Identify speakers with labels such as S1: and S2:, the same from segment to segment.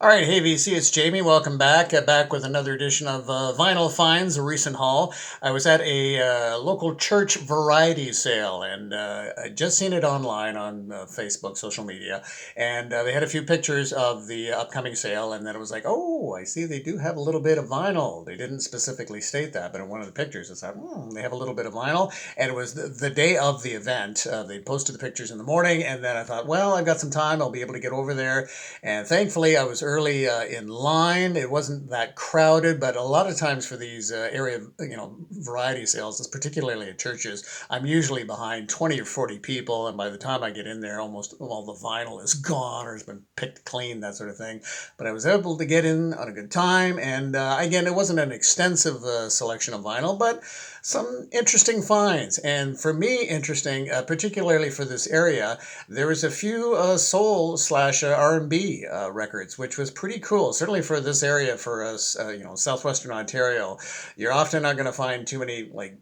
S1: All right, hey VC, it's Jamie. Welcome back. Back with another edition of Vinyl Finds, a recent haul. I was at a local church variety sale, and I just seen it online on Facebook, social media, and they had a few pictures of the upcoming sale, and then it was like, oh, I see they do have a little bit of vinyl. They didn't specifically state that, but in one of the pictures, it said, they have a little bit of vinyl, and it was the day of the event. They posted the pictures in the morning, and then I thought, well, I've got some time. I'll be able to get over there and thankfully, I was early in line. It wasn't that crowded, but a lot of times for these area, variety sales, particularly at churches, I'm usually behind 20 or 40 people, and by the time I get in there, almost all the vinyl is gone or has been picked clean, that sort of thing. But I was able to get in on a good time, and again, it wasn't an extensive selection of vinyl, but some interesting finds. And for me, interesting, particularly for this area, there was a few soul slash R&B records, which was pretty cool. Certainly for this area, for us, southwestern Ontario, you're often not going to find too many like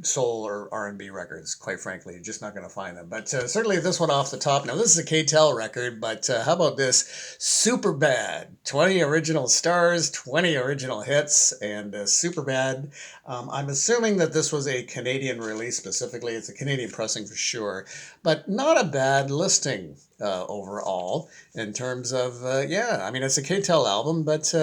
S1: soul or R&B records, quite frankly. You're just not going to find them. But certainly this one off the top. Now, this is a KTEL record, but how about this? Super Bad. 20 original stars, 20 original hits, and Super Bad. I'm assuming that this was a Canadian release specifically. It's a Canadian pressing for sure, but not a bad listing overall in terms of, yeah, I mean, it's a KTEL album, but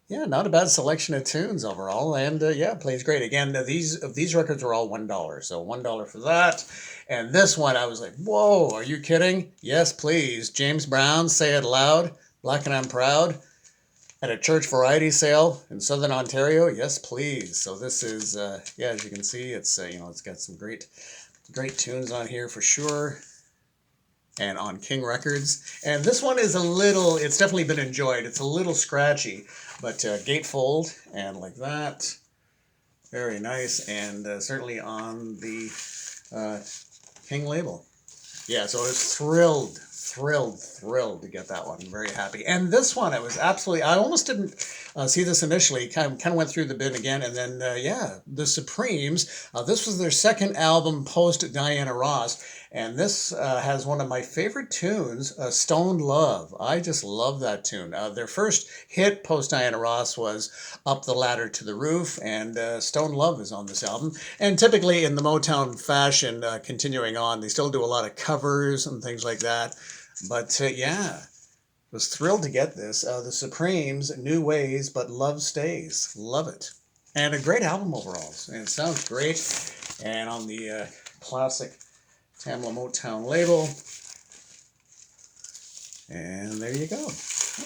S1: yeah, not a bad selection of tunes overall, and yeah, plays great. Again, these records are all $1, so $1 for that. And this one, I was like, "Whoa, are you kidding?" Yes, please. James Brown, "Say It Loud," "Black and I'm Proud," at a church variety sale in Southern Ontario. Yes, please. So this is, yeah, as you can see, it's it's got some great tunes on here for sure and on King Records. And this one is a little, it's definitely been enjoyed. It's a little scratchy, but gatefold and like that. Very nice. And certainly on the uh, King label. Yeah, so I was thrilled to get that one. Very happy. And this one, I was absolutely, I almost didn't see this initially. Kind of went through the bin again. And then, yeah, the Supremes. This was their second album post Diana Ross. And this has one of my favorite tunes, Stoned Love. I just love that tune. Their first hit post Diana Ross was Up the Ladder to the Roof, and Stoned Love is on this album. And typically in the Motown fashion, continuing on, they still do a lot of covers and things like that. But yeah, was thrilled to get this. The Supremes, New Ways, but Love Stays. Love it. And a great album overall. And it sounds great. And on the classic Tamla Motown label. And there you go.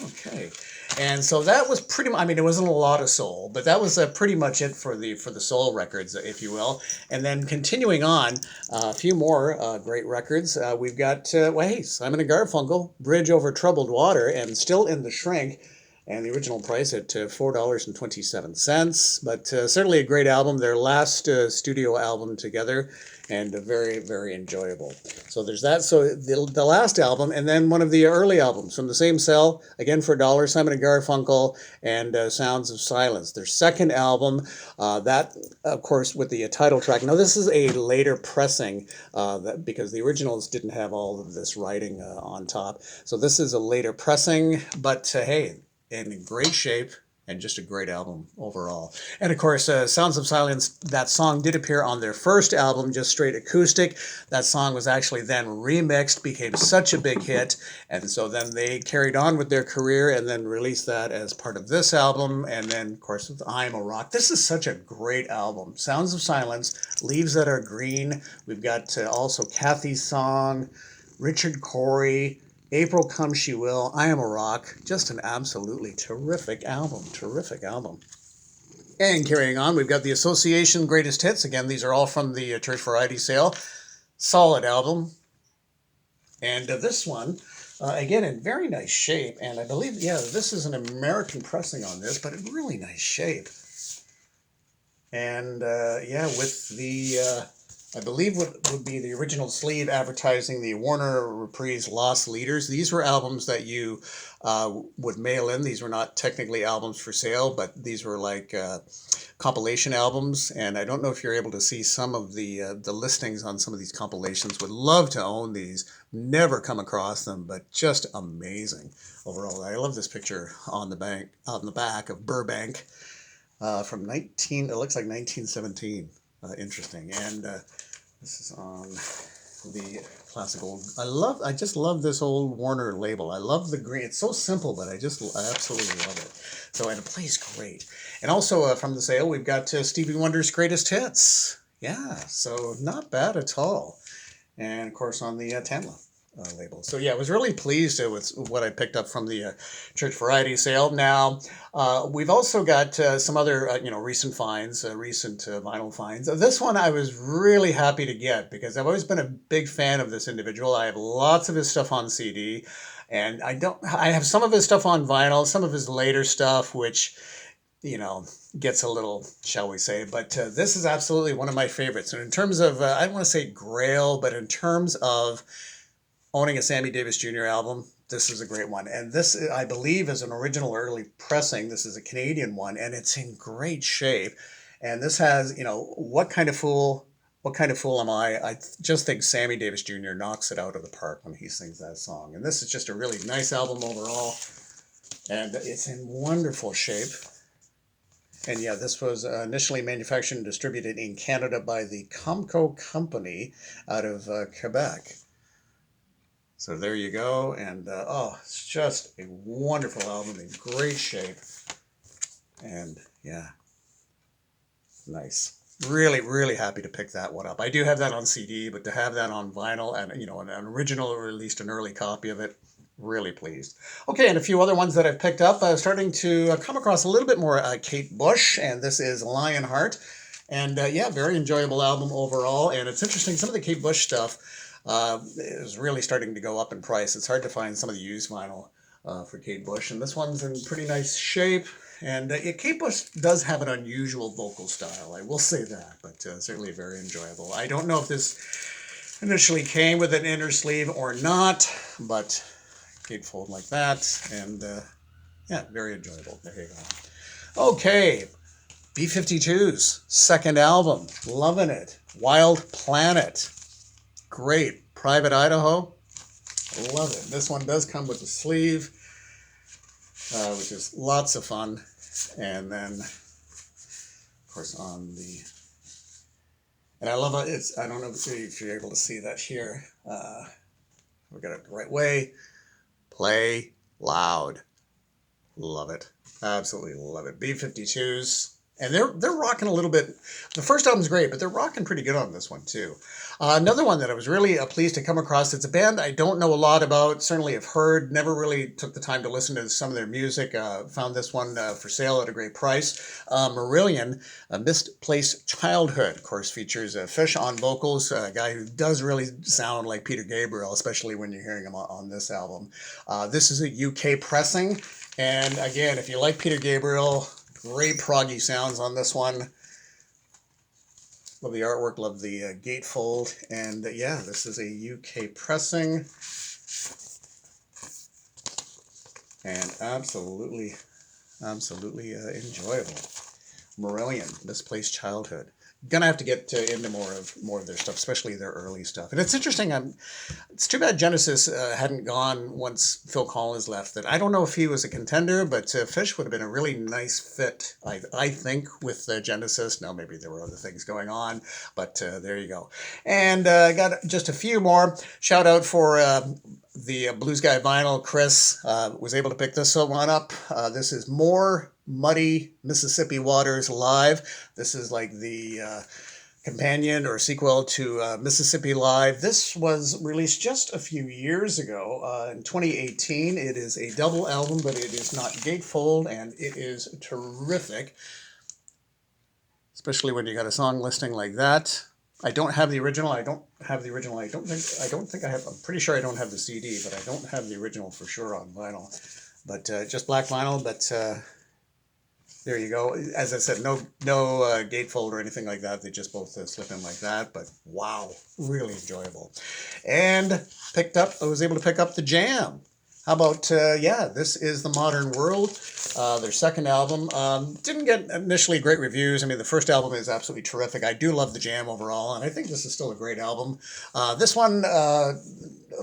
S1: Okay. And so that was pretty much, I mean, it wasn't a lot of soul, but that was pretty much it for the soul records, if you will. And then continuing on, a few more great records. We've got, well, hey, Simon and Garfunkel, Bridge Over Troubled Water, and Still in the Shrink. And the original price at $4.27. But certainly a great album, their last studio album together, and very enjoyable. So there's that. So the last album, and then one of the early albums from the same cell, again for a dollar, Simon and Garfunkel and Sounds of Silence. Their second album, that of course with the title track. Now this is a later pressing because the originals didn't have all of this writing on top. So this is a later pressing, but hey, in great shape and just a great album overall. And of course, Sounds of Silence, that song did appear on their first album, just straight acoustic. That song was actually then remixed, became such a big hit, and so then they carried on with their career and then released that as part of this album. And then, of course, with I'm a Rock. This is such a great album. Sounds of Silence, Leaves That Are Green. We've got also Kathy's Song, Richard Cory, April Come She Will, I Am a Rock. Just an absolutely terrific album. Terrific album. And carrying on, we've got the Association Greatest Hits. Again, these are all from the Church Variety Sale. Solid album. And this one, again, in very nice shape. And I believe, yeah, this is an American pressing on this, but in really nice shape. And yeah, with the I believe what would be the original sleeve advertising the Warner Reprise Lost Leaders. These were albums that you would mail in. These were not technically albums for sale, but these were like compilation albums, and I don't know if you're able to see some of the listings on some of these compilations. Would love to own these. Never come across them, but just amazing overall. I love this picture on the back of Burbank from 19. It looks like 1917. Interesting, and this is on the classic old. I just love this old Warner label. I love the green. It's so simple, but I absolutely love it. So, and it plays great. And also from the sale, we've got Stevie Wonder's Greatest Hits. Yeah, so not bad at all. And of course on the Tamla label. So yeah, I was really pleased with what I picked up from the church variety sale. Now, we've also got some other, recent finds, recent vinyl finds. This one I was really happy to get because I've always been a big fan of this individual. I have lots of his stuff on CD, and I have some of his stuff on vinyl, some of his later stuff, which, gets a little, shall we say, but this is absolutely one of my favorites. And in terms of, I don't want to say grail, but in terms of owning a Sammy Davis Jr. album, this is a great one. And this, I believe, is an original early pressing. This is a Canadian one, and it's in great shape. And this has, what kind of fool am I? I just think Sammy Davis Jr. knocks it out of the park when he sings that song. And this is just a really nice album overall. And it's in wonderful shape. And yeah, this was initially manufactured and distributed in Canada by the Comco Company out of Quebec. So there you go, and it's just a wonderful album in great shape, and yeah, nice. Really, really happy to pick that one up. I do have that on CD, but to have that on vinyl and an original, or at least an early copy of it, really pleased. Okay, and a few other ones that I've picked up. Starting to come across a little bit more Kate Bush, and this is Lionheart, and yeah, very enjoyable album overall. And it's interesting, some of the Kate Bush stuff is really starting to go up in price. It's hard to find some of the used vinyl for Kate Bush, and this one's in pretty nice shape. And Kate Bush does have an unusual vocal style, I will say that, but certainly very enjoyable. I don't know if this initially came with an inner sleeve or not, but gatefold like that, and yeah, very enjoyable. There you go. Okay, B-52's second album, loving it. Wild Planet. Great. Private Idaho. Love it. This one does come with a sleeve, which is lots of fun. And then, of course, and I love it. I don't know if you're able to see that here. We got it the right way. Play loud. Love it. Absolutely love it. B-52s. And they're rocking a little bit. The first album's great, but they're rocking pretty good on this one too. Another one that I was really pleased to come across. It's a band I don't know a lot about. Certainly have heard. Never really took the time to listen to some of their music. Found this one for sale at a great price. Marillion, A Misplaced Childhood. Of course, features Fish on vocals. A guy who does really sound like Peter Gabriel, especially when you're hearing him on this album. This is a UK pressing. And again, if you like Peter Gabriel, great proggy sounds on this one. Love the artwork, love the gatefold, and yeah, this is a UK pressing, and absolutely enjoyable. Marillion, Misplaced Childhood. Gonna have to get into more of their stuff, especially their early stuff. And it's interesting. It's too bad Genesis hadn't gone once Phil Collins left. That I don't know if he was a contender, but Fish would have been a really nice fit, I think, with Genesis. Now maybe there were other things going on, but there you go. And I got just a few more. Shout out for the Blues Guy Vinyl. Chris was able to pick this one up. This is More Muddy Mississippi Waters Live. This is like the companion or sequel to Mississippi Live. This was released just a few years ago in 2018. It is a double album, but it is not gatefold, and it is terrific, especially when you got a song listing like that. I don't have the original. I don't think I have. I'm pretty sure I don't have the CD, but I don't have the original for sure on vinyl. But just black vinyl. But there you go. As I said, no gatefold or anything like that. They just both slip in like that. But wow, really enjoyable. And I was able to pick up the Jam. How about, yeah, this is The Modern World, their second album. Didn't get initially great reviews. I mean, the first album is absolutely terrific. I do love The Jam overall, and I think this is still a great album. This one,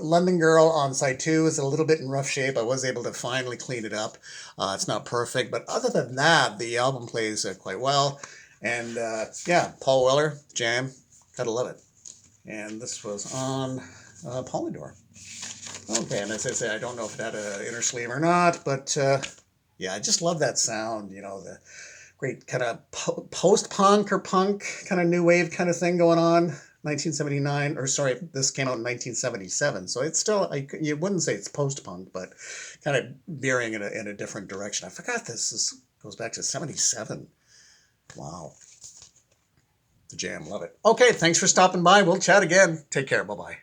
S1: London Girl on side two is a little bit in rough shape. I was able to finally clean it up. It's not perfect, but other than that, the album plays quite well. And yeah, Paul Weller, Jam, gotta love it. And this was on Polydor. Okay, and as I say, I don't know if it had an inner sleeve or not, but yeah, I just love that sound. You know, the great kind of post-punk or punk kind of new wave kind of thing going on. 1979, or sorry, this came out in 1977, so it's still, you wouldn't say it's post-punk, but kind of veering in a different direction. I forgot goes back to 77. Wow. The Jam, love it. Okay, thanks for stopping by. We'll chat again. Take care. Bye-bye.